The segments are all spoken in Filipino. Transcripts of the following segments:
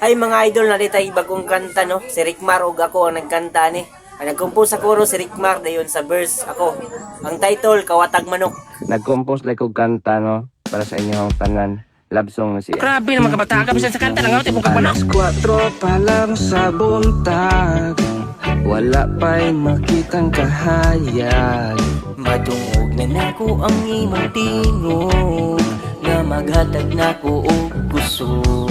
Ay mga idol, narita bagong kanta no. Si Rickmar ug ako ang nagkanta ni. Ang nag-compose sa koro si Rickmar dayon sa verse ako. Ang title Kawatag Manok. Nag-compose like og kanta no para sa inyong tanan. Love song na siya. Grabe naman kabata ka bisan sa kanta lang ako mong Alas 4 pa lang sa buntag, wala pa'y makitang kahayag. Matungog na nako ang imong tingog, nga maghatag nako og kusog.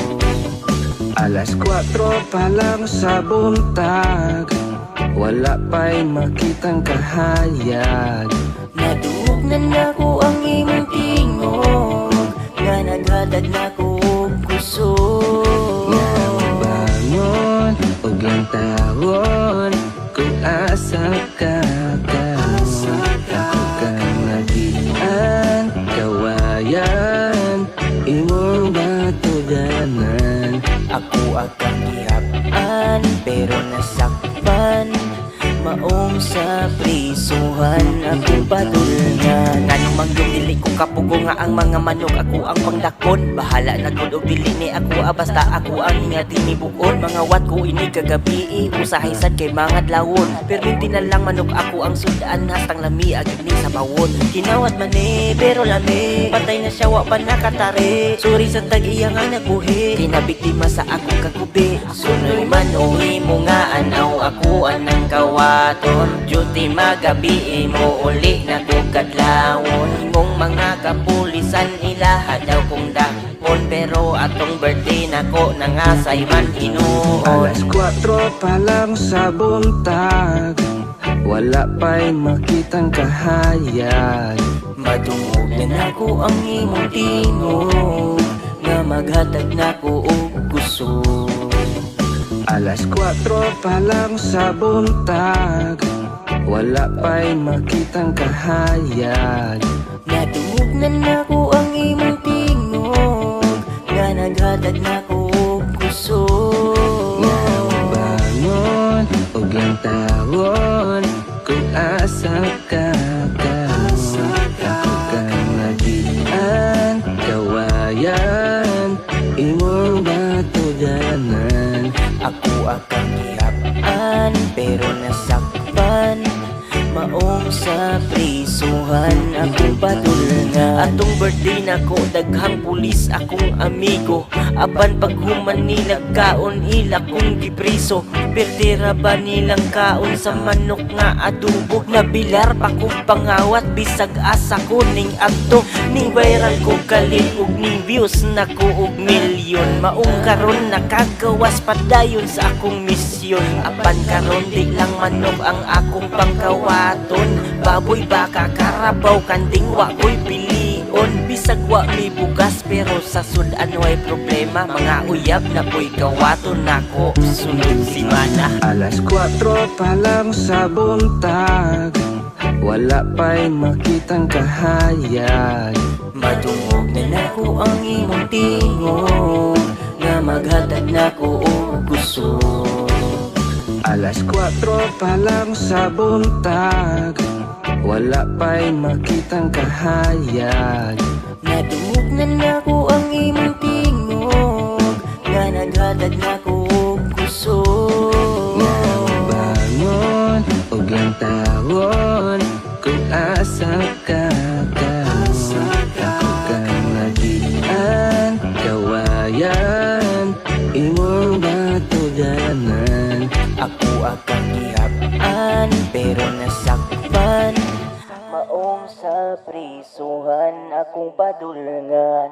Alas 4 pa lang sa buntag, wala pa'y makitang kahayag. Natungog na nako ang imong tingog, nga naghatag nako og kusog. Bangon o ang tawon kung asa ka karon. Ako kang nagian, kawayan, imong batudanan. Ako akang gihap-an pero nasakpan, maong sa prisuhan akong patulungan. Anong mangyong dili ko kapugo nga ang mga manok, ako ang panglakon. Bahala na gud og dili ni ako basta ako ang ingati ni bukod. Mga wat ko ini kagabi usahay sad kay mga dlawon. Perminti na lang manok ako ang sudaan, hastang lami agad ni sa bawon. Kinawat man pero lami, patay na siya wa pa nakatari. Sorry sa tag-iya nga nabuhi, kinabiktima sa akong kagubi. Sunoy man o imo nga anaw ako anang kawaton. Duty magabi mo uli na kadlawon. Imong mga kapulisan ilaha daw kong dakon, pero atong birthday nako nangasay man hinuon. Alas 4 pa lang sa buntag, wala pa'y makitang kahayag. Matungog na nako ang imong tingog, nga maghatag nako og kusog. Alas 4 pa lang sa buntag, wala pa'y makitang kahayag. Natungog na nako ang imong tingog, nga naghatag nako og kusog. Bangon o ang tawon kung asa ka karon. Ako kang nagian, kawayan, imong batudanan. Ako akang gihap-an pero nasakpan, maong sa prisuhan akong patulungan. Atong birthday nako daghang pulis akong amigo, apan paghuman nila kaon ila kong gipriso. Perdera ba nilang kaon sa manok nga adobo, nabilar pa kong pangawat bisag asa ko ning adto. Ning viral ko kalit ug ning views nako og milyon. Maong karon nakagawas padayon sa akong misyon. Apan karon di lang manok ang akong pangkawaton, baboy baka karabaw kanding wa ko'y pilion. Bisag wa mi bugas pero sa sudan way problema, mga uyab na ko'y kawaton nako sunod simana. Alas 4 pa lang sa buntag, wala pa'y makitang kahayag. Matungog na nako ang imong tingog, nga maghatag nako og kusog. Alas 4 pa lang sa buntag, wala pa'y makitang kahayag. Natungog na nako ang imong tingog, nga naghatag nako og kusog. Bangon o ang tawon kung asa ka karon. Ako kang nagian, kawayan, imong batudanan. Ako akang gihap-an pero nasakpan, maong sa prisuhan akong padulungan.